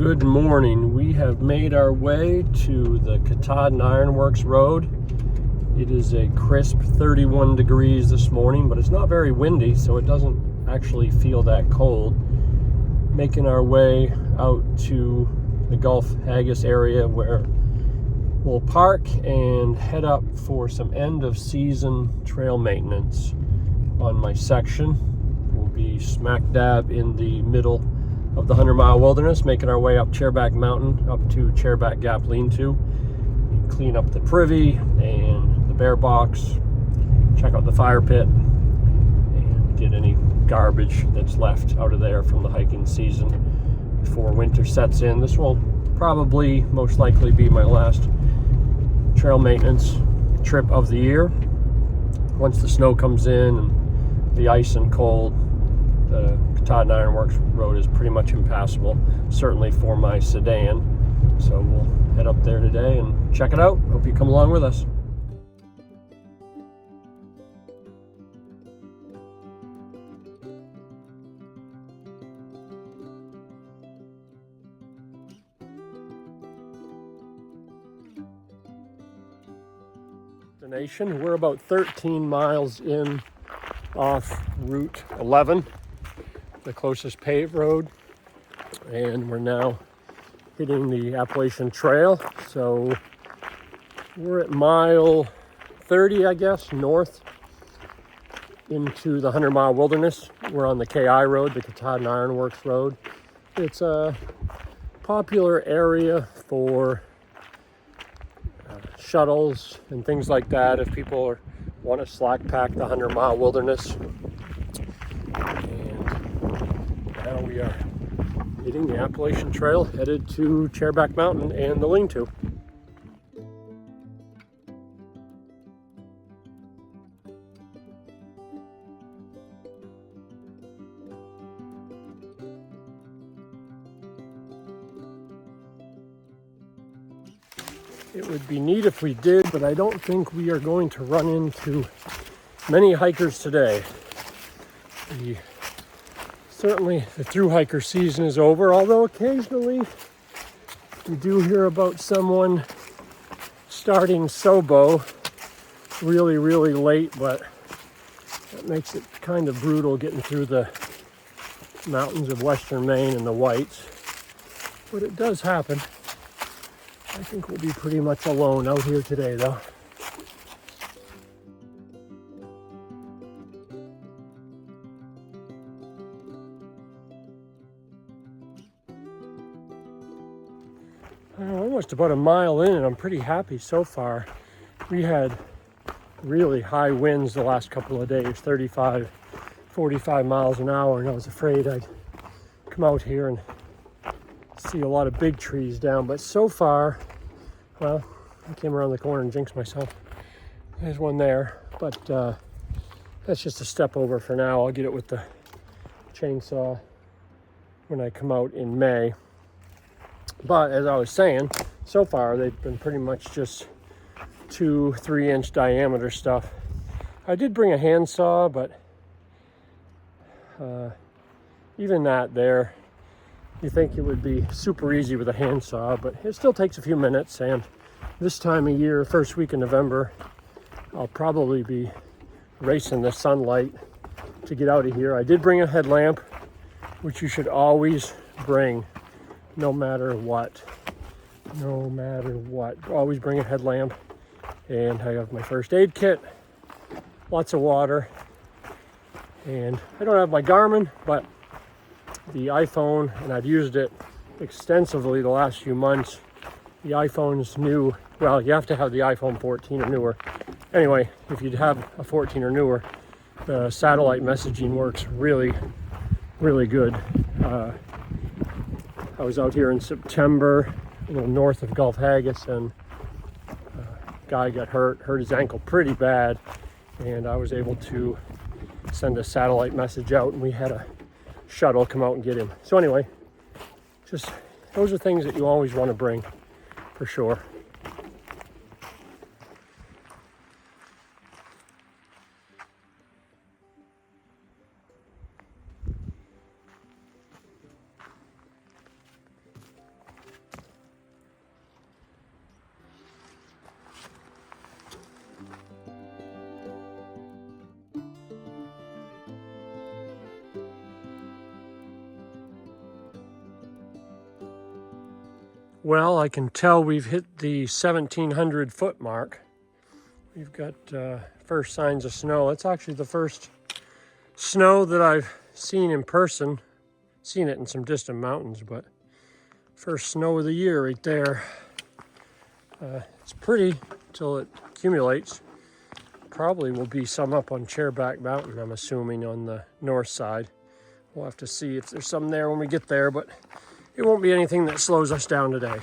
Good morning. We have made our way to the Katahdin Ironworks Road. It is a crisp 31 degrees this morning, but it's not very windy, so it doesn't actually feel that cold. Making our way out to the Gulf Haggis area where we'll park and head up for some end of season trail maintenance on my section. We'll be smack dab in the middle of the 100-mile wilderness, making our way up Chairback Mountain, up to Chairback Gap Lean-To. Clean up the privy and the bear box, check out the fire pit, and get any garbage that's left out of there from the hiking season before winter sets in. This will probably most likely be my last trail maintenance trip of the year. Once the snow comes in and the ice and cold, the Katahdin Ironworks Road is pretty much impassable, certainly for my sedan. So we'll head up there today and check it out. Hope you come along with us. Destination, we're about 13 miles in off Route 11. The closest paved road, and we're now hitting the Appalachian Trail. So we're at mile 30, I guess, north into the 100-mile wilderness. We're on the KI road, the Katahdin Ironworks Road. It's a popular area for shuttles and things like that if people want to slack pack the 100-mile wilderness. Now we are hitting the Appalachian Trail, headed to Chairback Mountain and the Lean-To. It would be neat if we did, but I don't think we are going to run into many hikers today. Certainly the thru hiker season is over, although occasionally we do hear about someone starting Sobo really late, but that makes it kind of brutal getting through the mountains of western Maine and the Whites. But it does happen. I think we'll be pretty much alone out here today, though. Almost about a mile in, and I'm pretty happy so far. We had really high winds the last couple of days, 35, 45 miles an hour, and I was afraid I'd come out here and see a lot of big trees down. But so far, well, I came around the corner and jinxed myself. There's one there, but that's just a step over for now. I'll get it with the chainsaw when I come out in May. But as I was saying, so far they've been pretty much just 2-3 inch diameter stuff. I did bring a handsaw, but even that there, you think it would be super easy with a handsaw, but it still takes a few minutes. And this time of year, first week in November, I'll probably be racing the sunlight to get out of here. I did bring a headlamp, which you should always bring. No matter what, always bring a headlamp. And I have my first aid kit, lots of water, and I don't have my Garmin, but the iPhone, and I've used it extensively the last few months. The iPhone's new, well, you have to have the iPhone 14 or newer. Anyway, if you have a 14 or newer, the satellite messaging works really good. I was out here in September, a little north of Gulf Haggis, and a guy got hurt his ankle pretty bad, and I was able to send a satellite message out, and we had a shuttle come out and get him. So anyway, just those are things that you always want to bring, for sure. Well, I can tell we've hit the 1,700 foot mark. We've got first signs of snow. It's actually the first snow that I've seen in person. Seen it in some distant mountains, but first snow of the year right there. It's pretty till it accumulates. Probably will be some up on Chairback Mountain, I'm assuming, on the north side. We'll have to see if there's some there when we get there, but it won't be anything that slows us down today.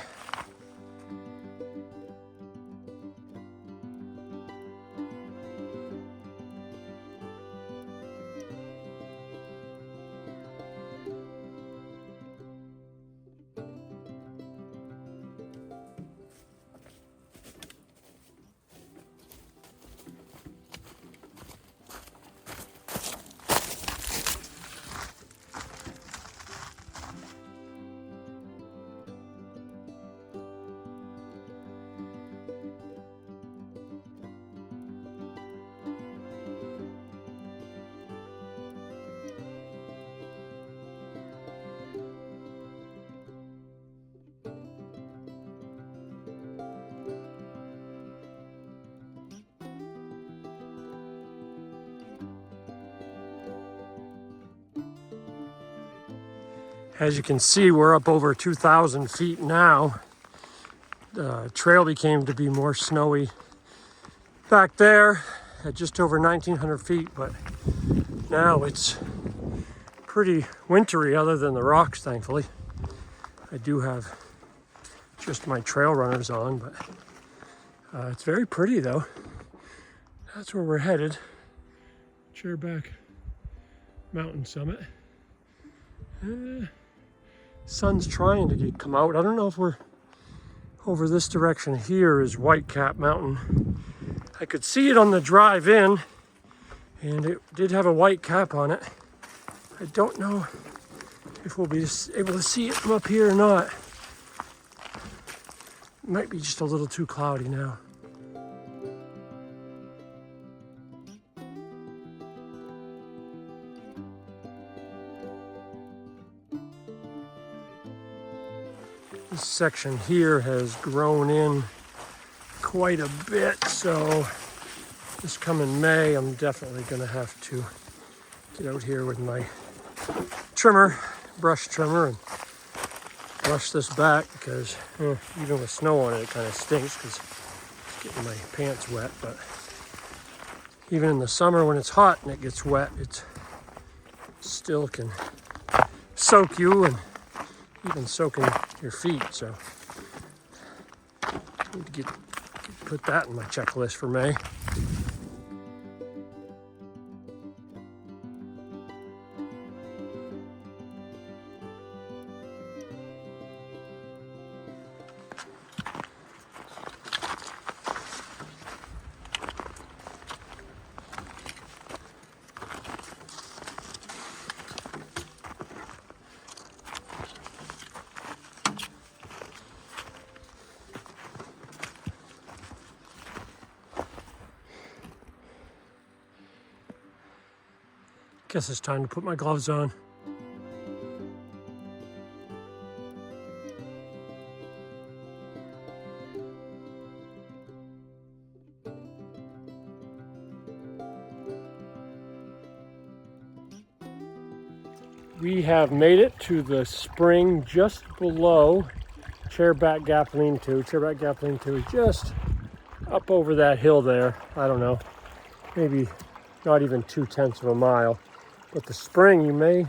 As you can see, we're up over 2,000 feet now. The trail became to be more snowy back there at just over 1,900 feet, but now it's pretty wintry other than the rocks, thankfully. I do have just my trail runners on, but it's very pretty though. That's where we're headed. Chairback Mountain Summit. Sun's trying to come out. I don't know if we're over this direction. Here is Whitecap Mountain. I could see it on the drive in, and it did have a white cap on it. I don't know if we'll be able to see it from up here or not. It might be just a little too cloudy now. This section here has grown in quite a bit, so this coming May, I'm definitely going to have to get out here with my brush trimmer, and brush this back because even with snow on it, it kind of stinks because it's getting my pants wet. But even in the summer when it's hot and it gets wet, it still can soak you and even soaking your feet. So I need to put that in my checklist for May. Guess it's time to put my gloves on. We have made it to the spring just below Chairback Gap Lean-To. Chairback Gap Lean-To is just up over that hill there. I don't know, maybe not even 2/10 of a mile. But the spring, you may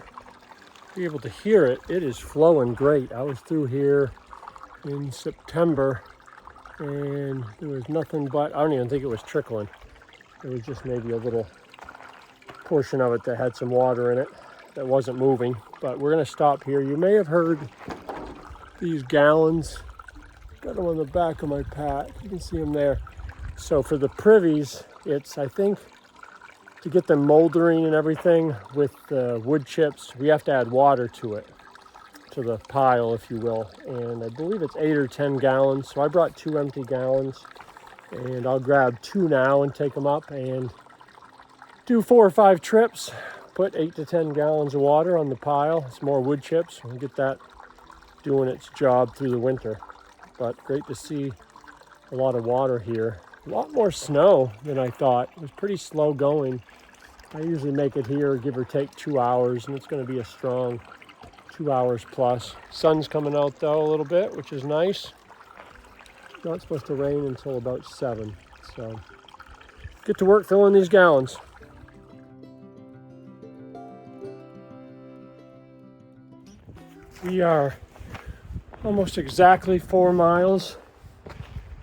be able to hear it. It is flowing great. I was through here in September and there was nothing but, I don't even think it was trickling. There was just maybe a little portion of it that had some water in it that wasn't moving. But we're gonna stop here. You may have heard these gallons. Got them on the back of my pack. You can see them there. So for the privies, it's, I think, to get them moldering and everything with the wood chips, we have to add water to it, to the pile, if you will. And I believe it's 8 or 10 gallons. So I brought 2 empty gallons, and I'll grab 2 now and take them up and do 4 or 5 trips. Put 8 to 10 gallons of water on the pile. It's more wood chips. We'll get that doing its job through the winter. but great to see a lot of water here. A lot more snow than I thought. It was pretty slow going. I usually make it here, give or take 2 hours, and it's going to be a strong 2 hours plus. Sun's coming out though a little bit, which is nice. Not supposed to rain until about 7, so get to work filling these gallons. We are almost exactly 4 miles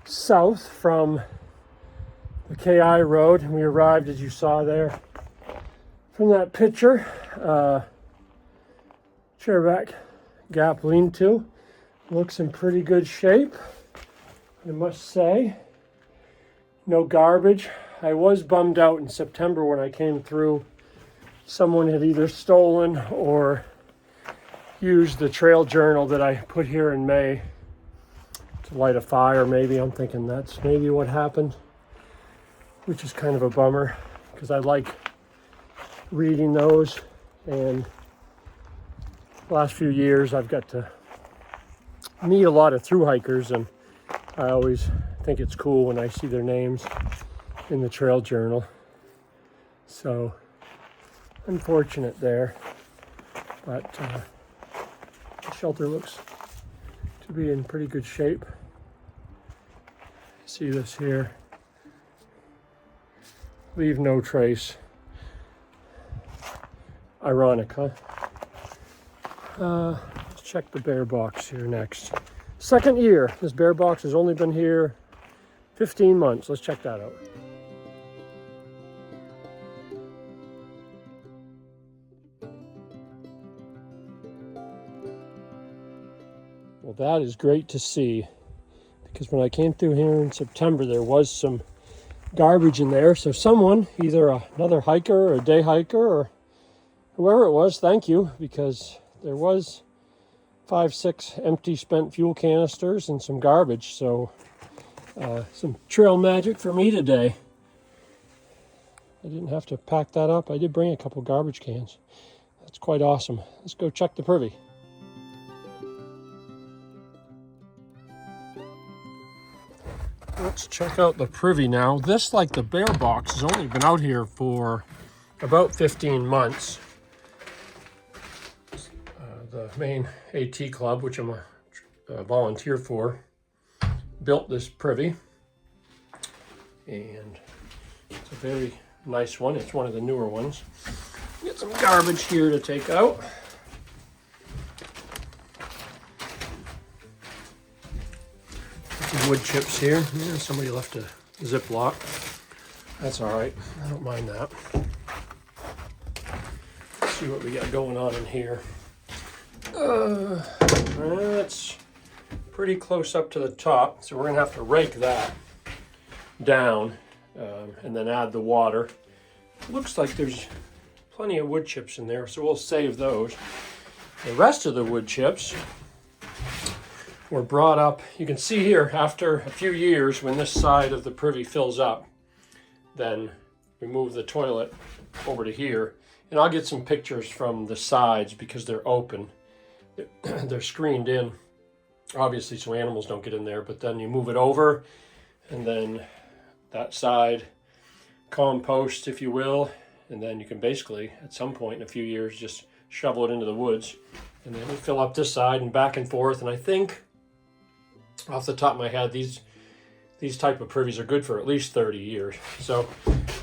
south from the KI road, and we arrived, as you saw there from that picture, Chairback Gap lean-to. Looks in pretty good shape, I must say. No garbage. I was bummed out in September when I came through. Someone had either stolen or used the trail journal that I put here in May to light a fire, maybe. I'm thinking that's maybe what happened, which is kind of a bummer because I like reading those, and the last few years I've got to meet a lot of thru hikers, and I always think it's cool when I see their names in the trail journal. So unfortunate there, but the shelter looks to be in pretty good shape. See this here, leave no trace. Ironic, huh? Let's check the bear box here next. Second year. This bear box has only been here 15 months. Let's check that out. Well, that is great to see, because when I came through here in September, there was some garbage in there. So someone, either another hiker or a day hiker or whoever it was, thank you, because there was 5-6 empty spent fuel canisters and some garbage. So some trail magic for me today. I didn't have to pack that up. I did bring a couple garbage cans. That's quite awesome. Let's go check the privy. Let's check out the privy now. This, like the bear box, has only been out here for about 15 months. The Maine AT Club, which I'm a volunteer for, built this privy, and it's a very nice one. It's one of the newer ones. Get some garbage here to take out. Some wood chips here. Yeah, somebody left a Ziploc. That's all right. I don't mind that. Let's see what we got going on in here. That's pretty close up to the top, so we're gonna have to rake that down and then add the water. Looks like there's plenty of wood chips in there, so we'll save those. The rest of the wood chips were brought up. You can see here, after a few years, when this side of the privy fills up, then we move the toilet over to here, and I'll get some pictures from the sides because they're open. They're screened in, obviously, so animals don't get in there, but then you move it over, and then that side compost, if you will, and then you can basically, at some point in a few years, just shovel it into the woods, and then we fill up this side and back and forth. And I think, off the top of my head, these type of privies are good for at least 30 years. So,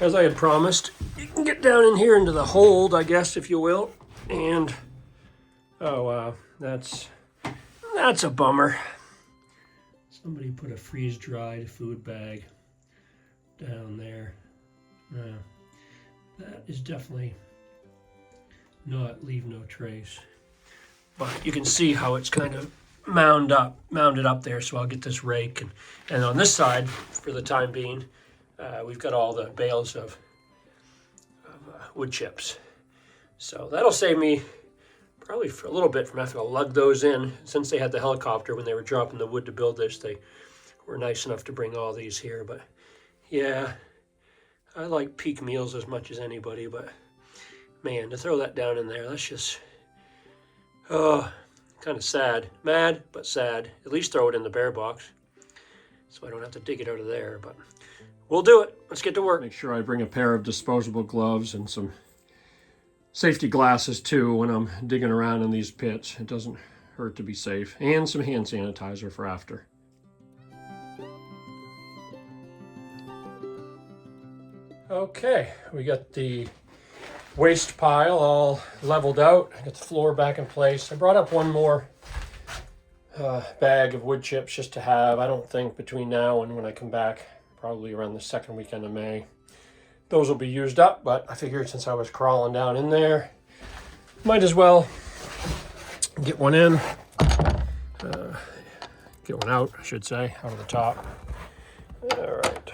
as I had promised, you can get down in here into the hold, I guess, if you will, and oh wow, that's a bummer. Somebody put a freeze-dried food bag down there. That is definitely not leave no trace. But you can see how it's kind of mounded up there. So I'll get this rake, and on this side, for the time being, we've got all the bales of wood chips. So that'll save me probably for a little bit from having to lug those in. Since they had the helicopter when they were dropping the wood to build this, they were nice enough to bring all these here. But yeah, I like peak meals as much as anybody, but man, to throw that down in there, that's just, Kind of sad. Mad, but sad. At least throw it in the bear box so I don't have to dig it out of there, but we'll do it. Let's get to work. Make sure I bring a pair of disposable gloves and some safety glasses too when I'm digging around in these pits. It doesn't hurt to be safe. And some hand sanitizer for after. Okay, we got the waste pile all leveled out. I got the floor back in place. I brought up one more bag of wood chips just to have. I don't think between now and when I come back, probably around the second weekend of May, those will be used up, but I figured since I was crawling down in there, might as well get one in, get one out, I should say, out of the top. All right.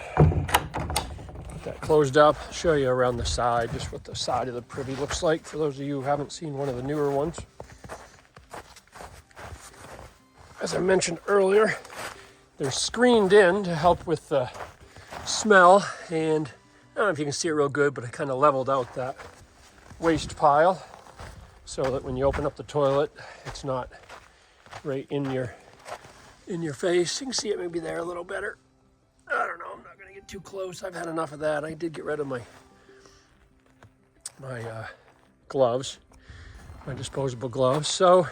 That closed up. I'll show you around the side, just what the side of the privy looks like for those of you who haven't seen one of the newer ones. As I mentioned earlier, they're screened in to help with the smell, and I don't know if you can see it real good, but I kind of leveled out that waste pile so that when you open up the toilet, it's not right in your face. You can see it maybe there a little better. I don't know, I'm not gonna get too close. I've had enough of that. I did get rid of my gloves, my disposable gloves. So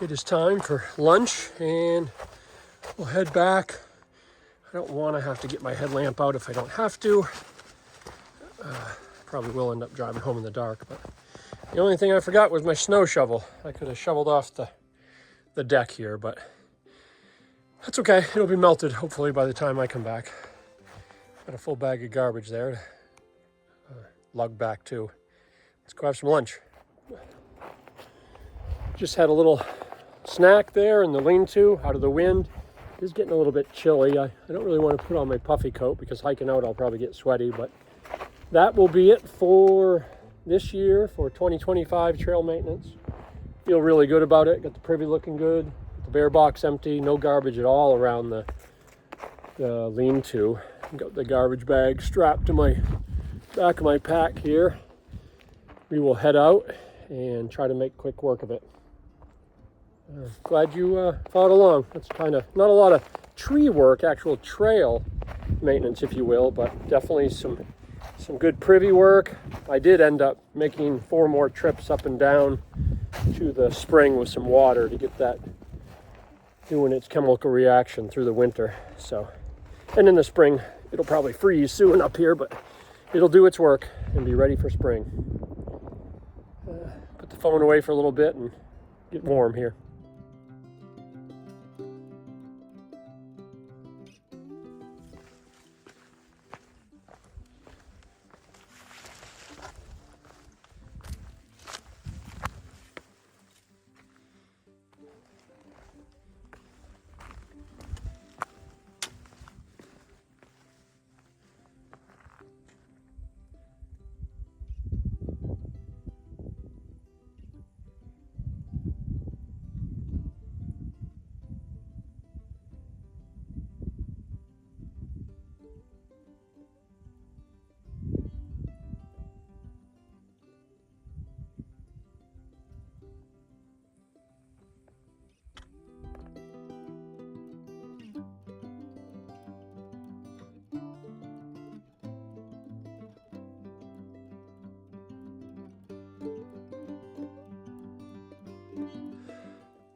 it is time for lunch and we'll head back. I don't wanna have to get my headlamp out if I don't have to. Probably will end up driving home in the dark, but the only thing I forgot was my snow shovel. I could have shoveled off the deck here, but that's okay. It'll be melted, hopefully, by the time I come back. Got a full bag of garbage there to lug back to. Let's go have some lunch. Just had a little snack there in the lean-to, out of the wind. It is getting a little bit chilly. I don't really want to put on my puffy coat because hiking out I'll probably get sweaty, but that will be it for this year, for 2025 trail maintenance. Feel really good about it. Got the privy looking good. The bear box empty, no garbage at all around the lean-to. Got the garbage bag strapped to my back of my pack here. We will head out and try to make quick work of it. Glad you followed along. That's kind of not a lot of tree work, actual trail maintenance, if you will, but definitely some good privy work. I did end up making 4 more trips up and down to the spring with some water to get that doing its chemical reaction through the winter. So, and in the spring it'll probably freeze soon up here, but it'll do its work and be ready for spring. Put the phone away for a little bit and get warm here.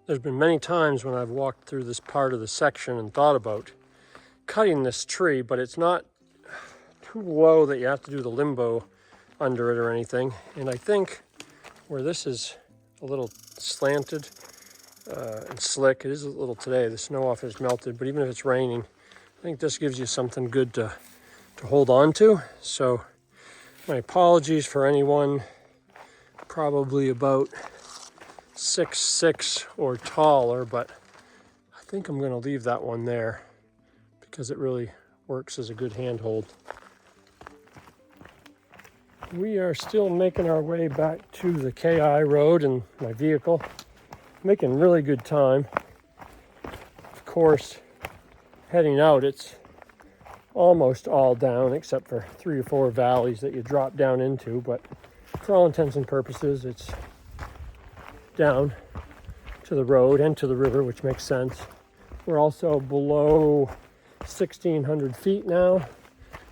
There's been many times when I've walked through this part of the section and thought about cutting this tree, but it's not too low that you have to do the limbo under it or anything. And I think where this is a little slanted and slick, it is a little today, the snow off is melted, but even if it's raining, I think this gives you something good to hold on to. So my apologies for anyone probably about 6'6" or taller, but I think I'm going to leave that one there because it really works as a good handhold. We are still making our way back to the KI road in my vehicle, making really good time. Of course, heading out, it's almost all down except for 3 or 4 valleys that you drop down into, but for all intents and purposes, it's down to the road and to the river, which makes sense. We're also below 1,600 feet now,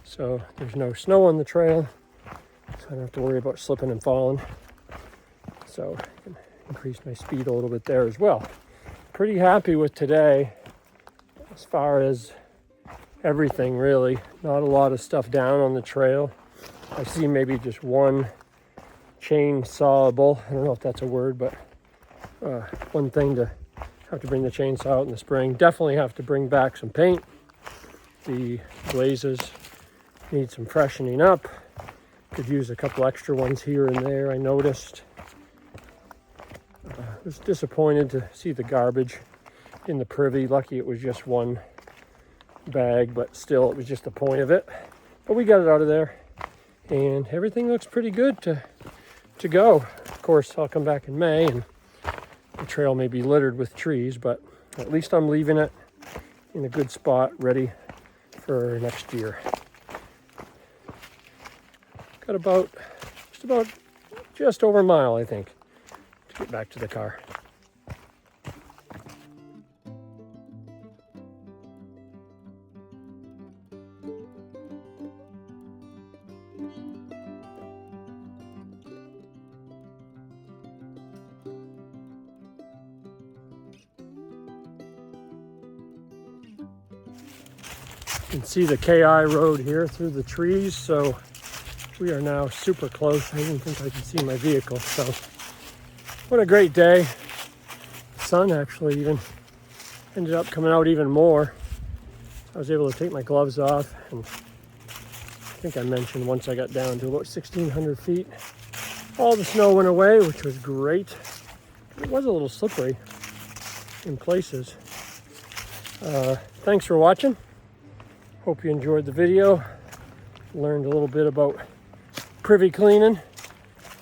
so there's no snow on the trail, so I don't have to worry about slipping and falling. So I can increase my speed a little bit there as well. Pretty happy with today as far as everything, really. Not a lot of stuff down on the trail. I see maybe just one chainsawable, I don't know if that's a word, but one thing to have to bring the chainsaw out in the spring. Definitely have to bring back some paint. The blazes need some freshening up. Could use a couple extra ones here and there, I noticed. Was disappointed to see the garbage in the privy. Lucky it was just one bag, but still it was just the point of it. But we got it out of there, and everything looks pretty good to go. Of course, I'll come back in May, and the trail may be littered with trees, but at least I'm leaving it in a good spot, ready for next year. Got just over a mile, I think, to get back to the car. You can see the KI road here through the trees, so we are now super close. I didn't think I could see my vehicle, so what a great day. The sun actually even ended up coming out even more. I was able to take my gloves off, and I think I mentioned once I got down to about 1,600 feet, all the snow went away, which was great. It was a little slippery in places. Thanks for watching. Hope you enjoyed the video. Learned a little bit about privy cleaning.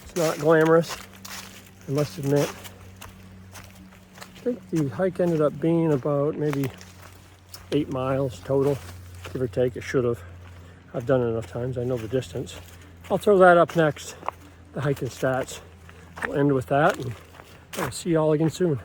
It's not glamorous, I must admit. I think the hike ended up being about maybe 8 miles total, give or take. It should have. I've done it enough times, I know the distance. I'll throw that up next, the hiking stats. We'll end with that, and I'll see y'all again soon.